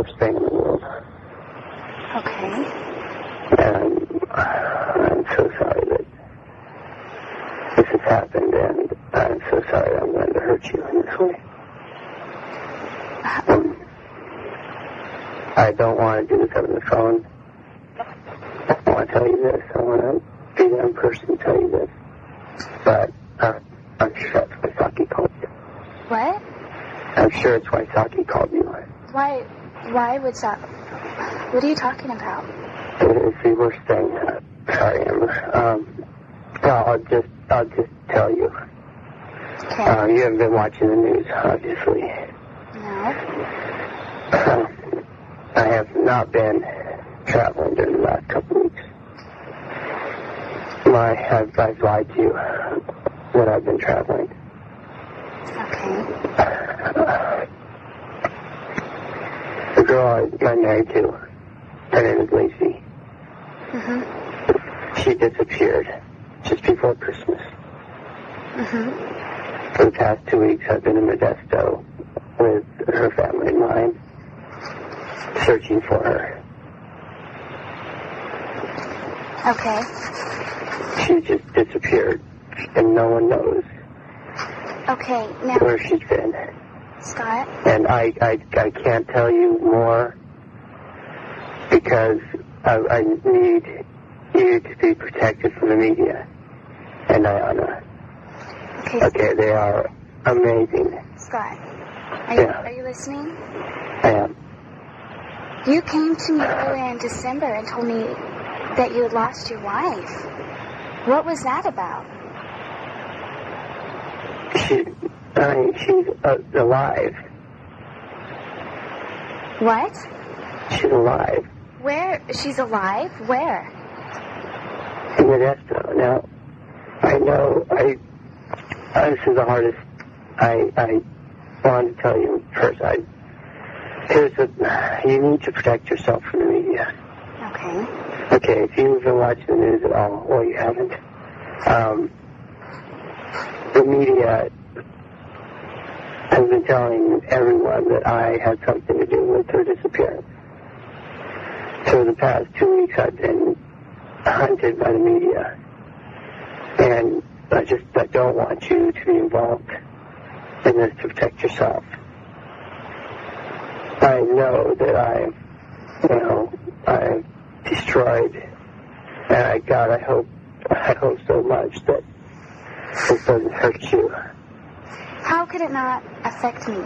worst thing in the world. Okay. And I'm so sorry that this has happened, and I'm so sorry I'm going to hurt you in this way. I don't want to do this over the phone. I want to tell you this. I want to be the young person to tell you this. But I'm sure that's why Saki called you. What? I'm sure it's why Saki called you. Why would Saki? What are you talking about? It's the worst thing. Sorry, Amber. I'll just tell you. Okay. You haven't been watching the news, obviously. No. I have not been traveling during the last couple of weeks. I've lied to you when I've been traveling. Okay. The girl I'm married to, her name is Laci. Mm-hmm. She disappeared just before Christmas. Mm-hmm. For the past 2 weeks, I've been in Modesto with her family and mine, searching for her. Okay. She just disappeared, and no one knows Okay, now, where she's been. Scott? And I can't tell you more because I need you to be protected from the media and Ayana. Okay, they are amazing. Scott, Yeah. are you listening? I am. You came to me earlier in December and told me that you had lost your wife. What was that about? She's alive. What? She's alive. Where? She's alive? Where? In Modesto. Now, I know, this is the hardest. I wanted to tell you first. You need to protect yourself from the media. Okay. Okay, if you've been watching the news at all, or you haven't, the media has been telling everyone that I had something to do with her disappearance. So the past 2 weeks I've been hunted by the media. And I don't want you to be involved in this to protect yourself. I know that I've destroyed, and I hope so much that this doesn't hurt you. How could it not affect me?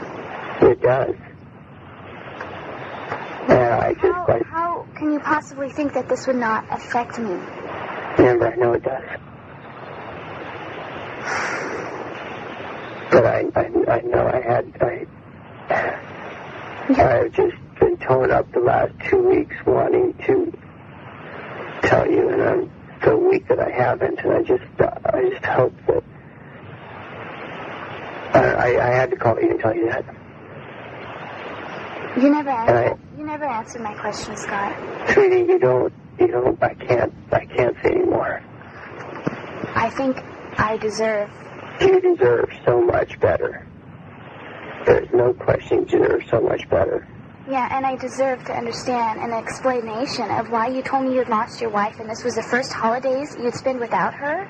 It does. And How can you possibly think that this would not affect me? Remember, I know it does. But I know I've just been torn up the last 2 weeks wanting to tell you, and I'm so weak that I haven't, and I just hope that I had to call you and tell you that. You never answered my question, Scott. Sweetie, you don't, I can't say anymore. I think I deserve. You deserve so much better. There's no question you deserve so much better. Yeah, and I deserve to understand an explanation of why you told me you had lost your wife and this was the first holidays you'd spend without her.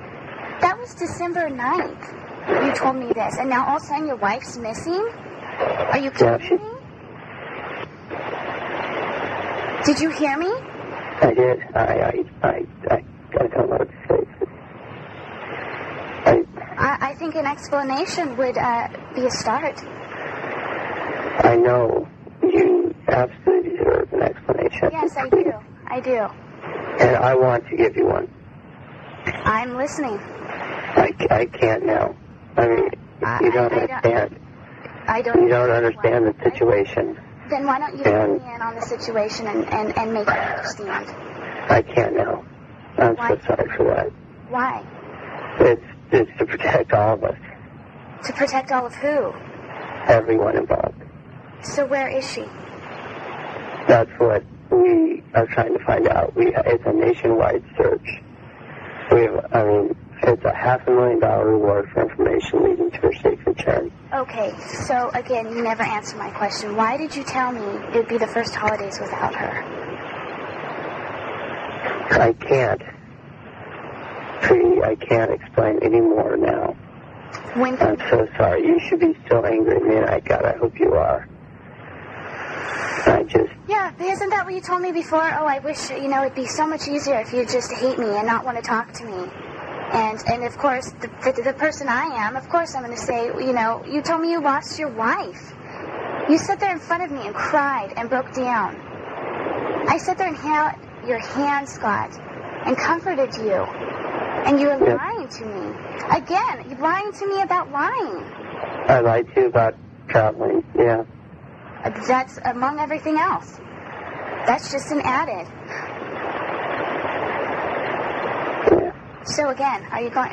That was December 9th. You told me this, and now all of a sudden your wife's missing? Are you kidding me? Did you hear me? I did. I don't know what to say. I think an explanation would be a start. I know you absolutely deserve an explanation. Yes, I do. I do. And I want to give you one. I'm listening. I can't now. I mean, you don't understand. You don't understand the situation. Then why don't you fill me in on the situation and make me understand? I can't now. I'm so sorry for that. Why? It's to protect all of us. To protect all of who? Everyone involved. So where is she? That's what we are trying to find out. It's a nationwide search. We have, It's a $500,000 reward for information leading to her safe return. Okay, so again, you never answered my question. Why did you tell me it would be the first holidays without her? I can't. Frey, I can't explain any more now. I'm so sorry. You should be still angry at me, and God, I hope you are. Yeah, isn't that what you told me before? Oh, I wish, it'd be so much easier if you just hate me and not want to talk to me. And of course, the person I am, of course I'm going to say, you told me you lost your wife. You sat there in front of me and cried and broke down. I sat there and held your hand, Scott, and comforted you. And you were lying to me. Again, you're lying to me about lying. I lied to you about traveling, yeah. That's among everything else. That's just an added. Yeah. So again, are you going...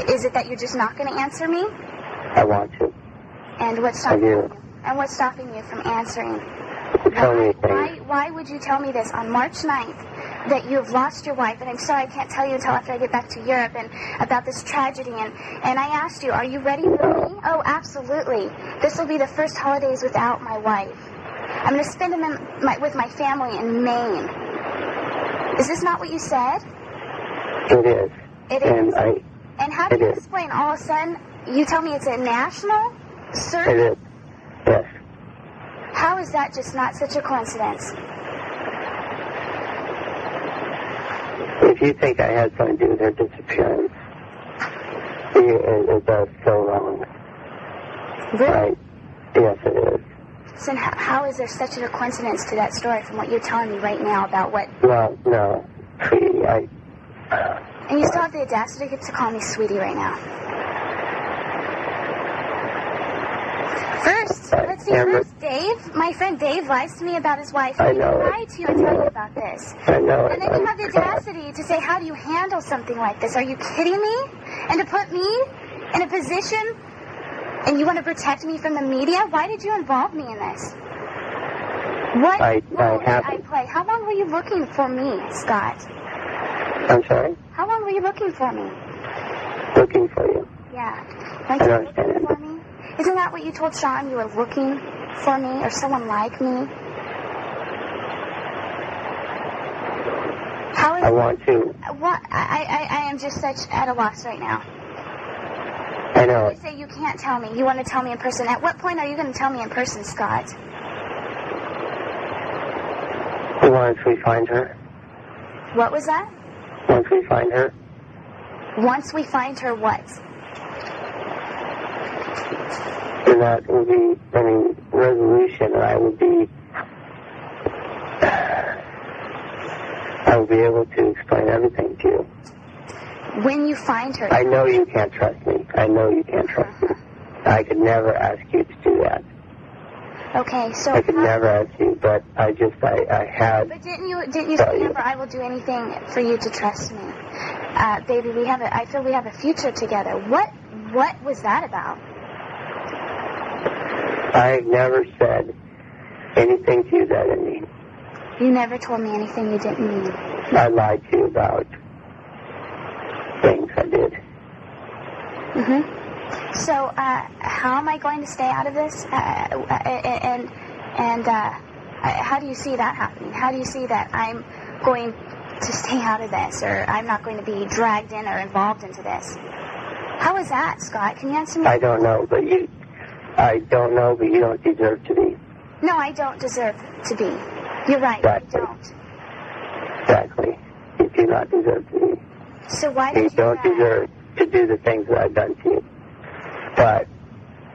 Is it that you're just not going to answer me? I want to. And what's stopping you? And what's stopping you from answering? Tell me things. Why would you tell me this on March 9th, that you have lost your wife, and I'm sorry I can't tell you until after I get back to Europe, and about this tragedy, and I asked you, are you ready for me? Oh, absolutely. This will be the first holidays without my wife. I'm going to spend them with my family in Maine. Is this not what you said? It is. It is? And how do you explain all of a sudden, you tell me it's a national search? It is, yes. How is that just not such a coincidence? If you think I had something to do with her disappearance, it does so wrong. Really? Right? Yes, it is. So how is there such a coincidence to that story from what you're telling me right now about what... Well, no. Frey, And you still have the audacity to call me sweetie right now. First, let's see, Dave, my friend Dave lies to me about his wife. I know He lied to you and tell you about this. I know And then you have the audacity to say, how do you handle something like this? Are you kidding me? And to put me in a position, and you want to protect me from the media? Why did you involve me in this? What role did I play? How long were you looking for me, Scott? I'm sorry? How long were you looking for me? Looking for you. Yeah. I don't understand looking for me? Isn't that what you told Sean? You were looking for me or someone like me? How is I want to. What? I am just such at a loss right now. I know. You say you can't tell me. You want to tell me in person. At what point are you going to tell me in person, Scott? Once we find her. What was that? Once we find her. Once we find her, what? And that will be, resolution, and I will be able to explain everything to you. When you find her... I know you can't trust me. I know you can't trust me. I could never ask you to do that. Okay, so... I could never ask you, but I had... But didn't you say never, I will do anything for you to trust me? Baby, I feel we have a future together. What was that about? I never said anything to you that I didn't mean. You never told me anything you didn't mean. I lied to you about things I did. Mm-hmm. So, how am I going to stay out of this? And how do you see that happening? How do you see that I'm going to stay out of this, or I'm not going to be dragged in or involved into this? How is that, Scott? Can you answer me? I don't know, but you don't deserve to be. No, I don't deserve to be. You're right, exactly. I don't. Exactly. You do not deserve to be. So why did you don't deserve to do the things that I've done to you. But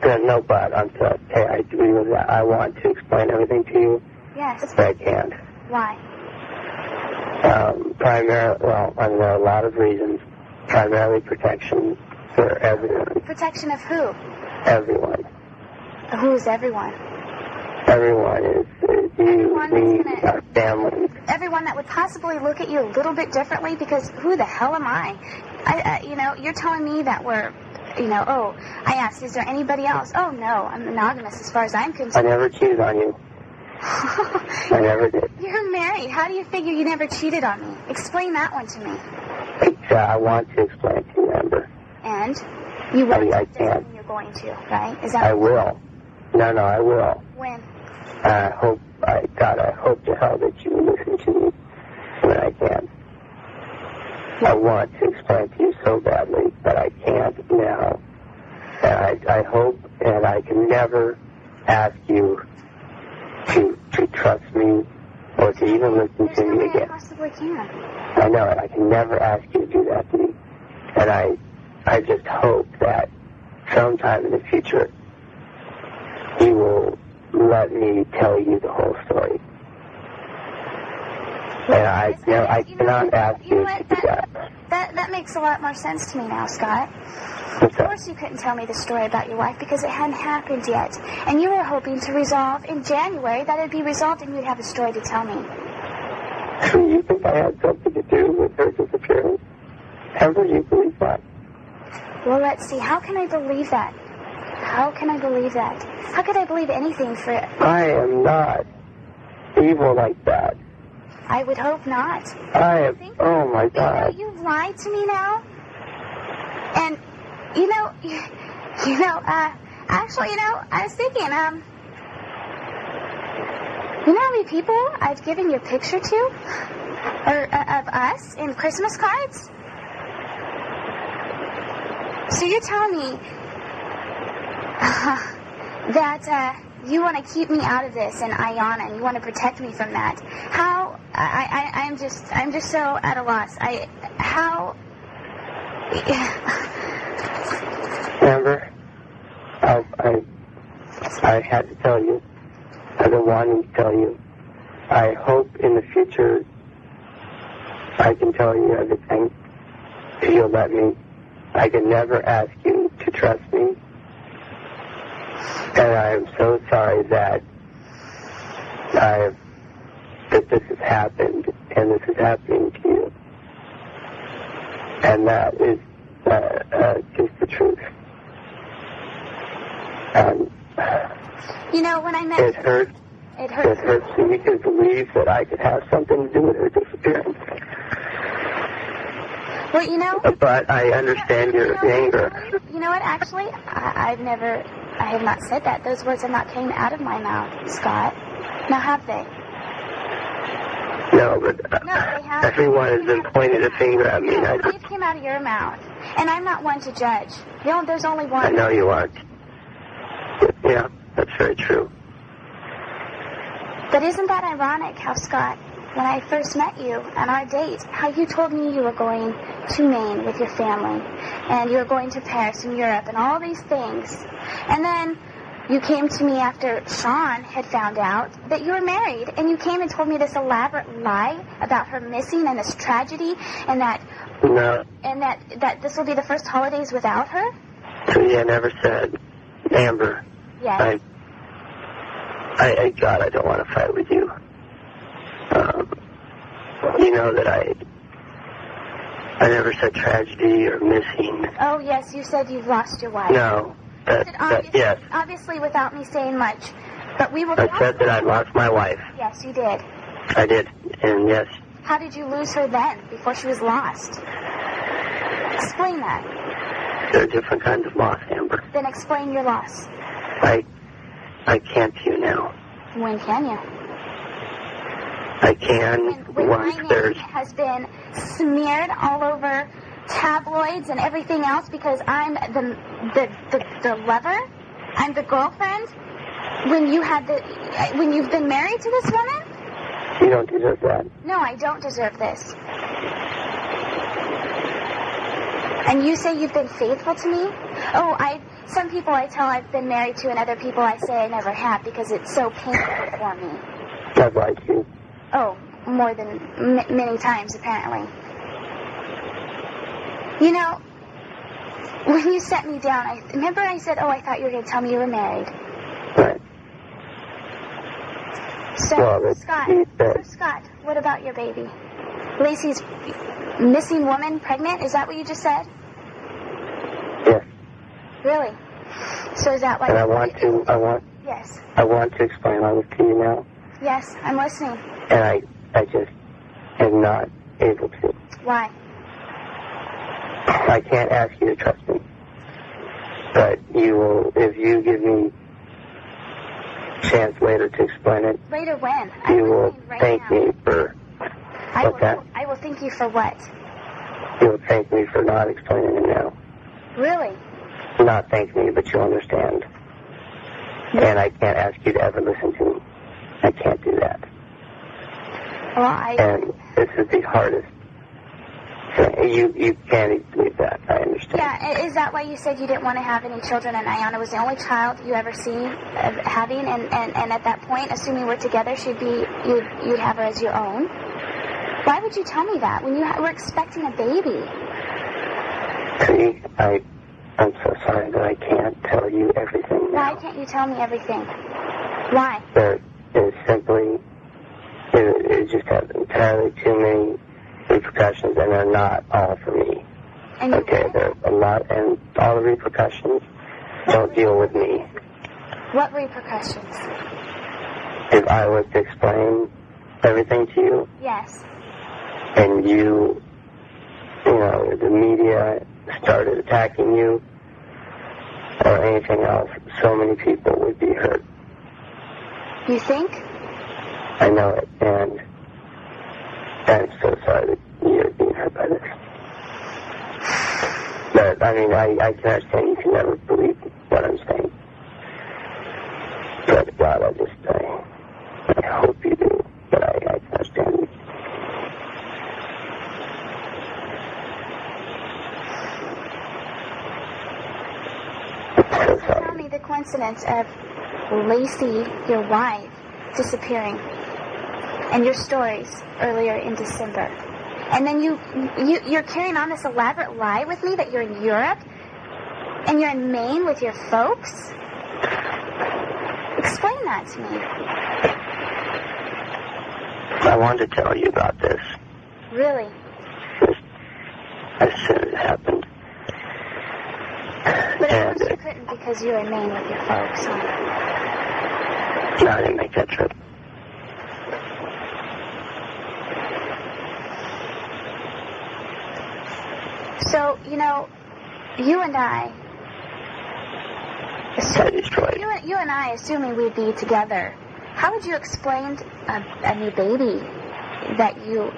there's no but. I'm sorry. Hey, I agree with that. I want to explain everything to you. Yes. But I can't. Why? There are a lot of reasons. Primarily protection for everyone. Protection of who? Everyone. Who's everyone? Everyone is you, me, our family. Everyone that would possibly look at you a little bit differently, because who the hell am I? You're telling me that we're, I asked, is there anybody else? Oh, no, I'm monogamous as far as I'm concerned. I never cheated on you. I never did. You're married. How do you figure you never cheated on me? Explain that one to me. I want to explain to you, Amber. And? You will. I can't. You're going to, right? Is that I will. No, I will. When? I hope to hell that you will listen to me when I can. I want to explain to you so badly, but I can't now. And I hope, and I can never ask you to trust me or to even listen to me again. I possibly can. I know it. I can never ask you to do that to me. And I just hope that sometime in the future you will let me tell you the whole story. And I cannot ask you to do that. That makes a lot more sense to me now, Scott. What's Of course you couldn't tell me the story about your wife because it hadn't happened yet. And you were hoping to resolve in January that it would be resolved and you'd have a story to tell me. So you think I had something to do with her disappearance? Ever you believe that? Well, let's see. How can I believe that? How can I believe that? How could I believe anything for... I am not evil like that. I would hope not. I am... Oh, my God. You've lied to me now. And, actually, I was thinking, you know how many people I've given your picture to? Or of us in Christmas cards? So you're telling me that you want to keep me out of this and Ayana, and you want to protect me from that. How? I'm just so at a loss. How? Amber, I had to tell you. I've been wanting to tell you. I hope in the future I can tell you everything if you'll let me. I can never ask you to trust me. And I'm so sorry that this has happened and this is happening to you. And that is just the truth. When I met it hurts. It hurts. It hurts me to believe that I could have something to do with her disappearance. Well, But I understand your anger. You know what? Actually, I have not said that. Those words have not came out of my mouth, Scott. Now, have they? No, but No, they haven't. everyone has been pointing a finger at me. No, it came out of your mouth. And I'm not one to judge. There's only one. I know you aren't. Yeah, that's very true. But isn't that ironic how, Scott, when I first met you on our date, how you told me you were going to Maine with your family, and you were going to Paris and Europe and all these things. And then you came to me after Sean had found out that you were married, and you came and told me this elaborate lie about her missing and this tragedy, and that No. and that this will be the first holidays without her? I never said. Amber. Yes. God, I don't want to fight with you. You know that I never said tragedy or missing. Oh, yes, you said you've lost your wife. No. Yes. Obviously without me saying much. But we will I said that I lost my wife. Yes, you did. I did, and yes. How did you lose her then, before she was lost? Explain that. There are different kinds of loss, Amber. Then explain your loss. I can't to you now. When can you? I can When once my there's... name has been smeared all over tabloids and everything else because I'm the lover, I'm the girlfriend. When you've been married to this woman? You don't deserve that. No, I don't deserve this. And you say you've been faithful to me? Oh, some people I tell I've been married to, and other people I say I never have because it's so painful for me. I've lied to you. Oh, more than many times, apparently. When you set me down, remember I said, I thought you were going to tell me you were married. Right. So, Scott, what about your baby? Laci's missing woman pregnant? Is that what you just said? Yes. Really? So is that why? And I want to explain all this to you now. Yes, I'm listening. And I just am not able to. Why? I can't ask you to trust me. But you will, if you give me a chance later to explain it. Later when? You will thank me for... What's that? I will thank you for what? You will thank me for not explaining it now. Really? Not thank me, but you'll understand. And I can't ask you to ever listen to me. I can't do that. Well, And this is the hardest thing. You can't believe that. I understand. Yeah, is that why you said you didn't want to have any children and Ayana was the only child you ever seen of having? And at that point, assuming we're together, you'd have her as your own? Why would you tell me that when you were expecting a baby? See, I'm so sorry that I can't tell you everything now. Why can't you tell me everything? Why? There is simply, it just has entirely too many repercussions, and they're not all for me. And okay, there's a lot, and all the repercussions don't deal with me. What repercussions? If I was to explain everything to you, yes, and you know, the media started attacking you, or anything else, so many people would be hurt. You think? I know it, and I'm so sorry that you're being hurt by this. But, I mean, I can understand you can never believe what I'm saying. But, God, I hope you do, but I can understand you. Tell me the coincidence of Laci, your wife, disappearing, and your stories earlier in December. And then you're carrying on this elaborate lie with me that you're in Europe and you're in Maine with your folks? Explain that to me. I wanted to tell you about this. Really? As soon as it happened. But of course you couldn't because you're in Maine with your folks, huh? No, I didn't make that trip. So, you know, you and I, assuming we'd be together, how would you explain a new baby that you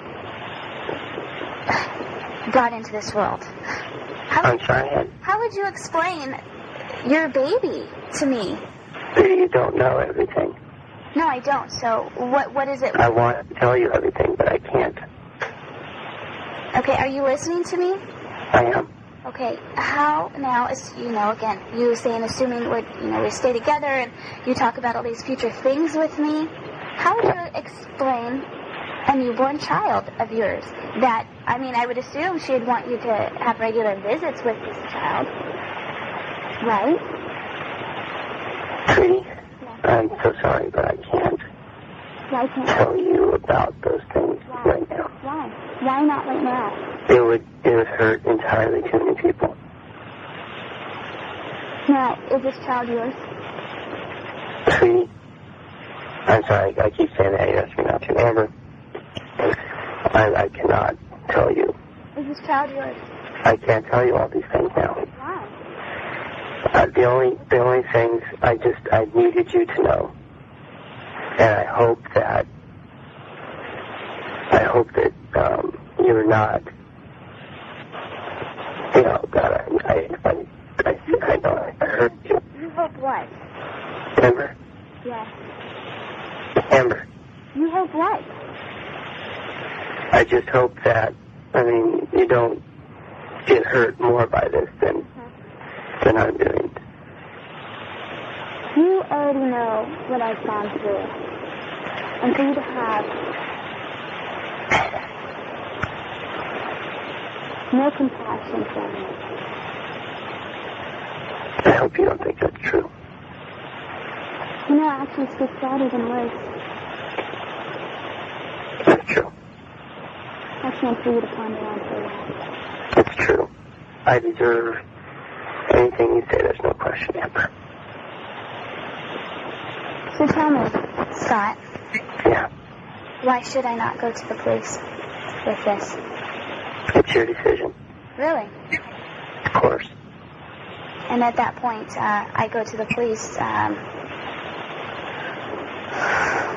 brought into this world? I'm sorry? How would you explain your baby to me? You don't know everything. No, I don't. So what is it? I want to tell you everything, but I can't. Okay, are you listening to me? I am. Okay, how now, again, you saying assuming we stay together and you talk about all these future things with me, how would you explain a newborn child of yours that, I would assume she'd want you to have regular visits with this child, right? Sweetie, yeah. I'm so sorry, but I can't tell you about those things right now. Why? Why not right now? It would hurt entirely too many people. Now, is this child yours? Sweetie, I'm sorry, I keep saying that. You asked me not to. Amber, I cannot tell you. Is this child yours? I can't tell you all these things now. Why? The only things I needed you to know, and I hope that you're not. You know, God, I know I hurt you. You hope what? Amber? Yes. Amber. You hope what? I just hope that, you don't get hurt more by this than I'm doing. You already know what I've gone through. And for you to have no compassion for me. I hope you don't think that's true. You know, actions speak louder than words. That's true. I can't for you to ponder on for that. It's true. I deserve anything you say. There's no question, Amber. So tell me, Scott. Yeah? Why should I not go to the police with this? It's your decision. Really? course. And at that point, I go to the police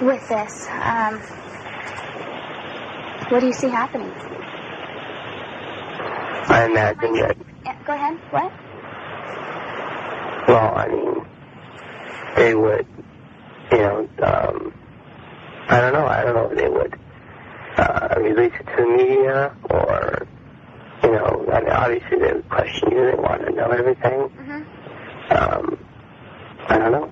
with this. What do you see happening? I imagine that... Go ahead. What? Well, I mean, they would, I don't know if they would release it to the media or, I mean, obviously they would question you. They want to know everything. Mm-hmm. I don't know.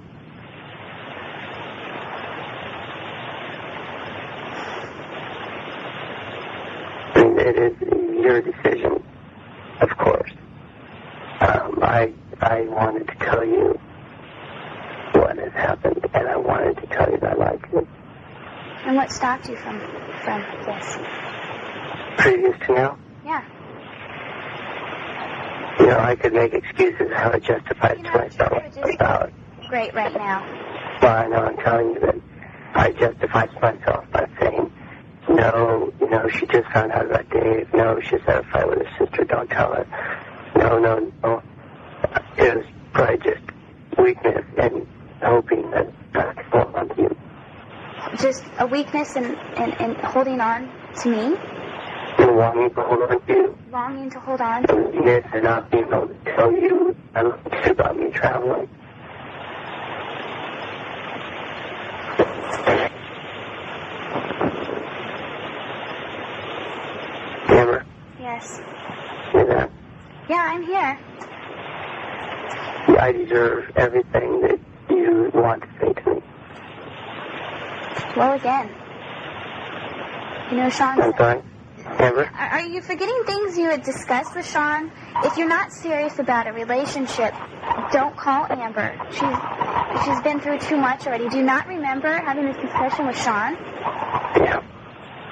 I mean, it is your decision, of course. I wanted to tell you what has happened, and I wanted to tell you that I like you. And what stopped you from this? Previous to now? Yeah. I could make excuses how I justify it to myself about... Great right now. Well, I know I'm telling you that I justify to myself by saying, no, she just found out about Dave. No, she's had a fight with her sister. Don't tell her. No. It was probably just weakness and hoping that I could hold on to you. Just a weakness in holding on to me? And longing to hold on to you. Longing to hold on? A weakness and not being able to tell you about me traveling. Amber? Yes. You there? Yeah, I'm here. I deserve everything that you want to say to me. Well, again. Sean... I'm sorry? Amber? Are you forgetting things you had discussed with Sean? If you're not serious about a relationship, don't call Amber. She's been through too much already. Do you not remember having this discussion with Sean? Yeah,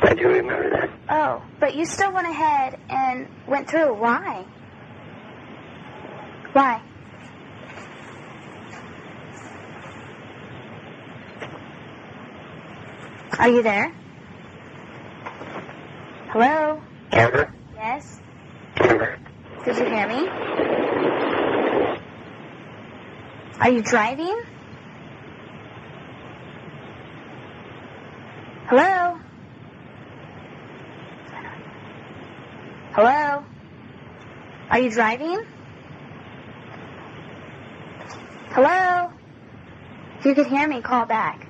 I do remember that. Oh, but you still went ahead and went through. Why? Why? Are you there? Hello? Amber? Yes? Amber? Did you hear me? Are you driving? Hello? Hello? Are you driving? Hello? If you could hear me, call back.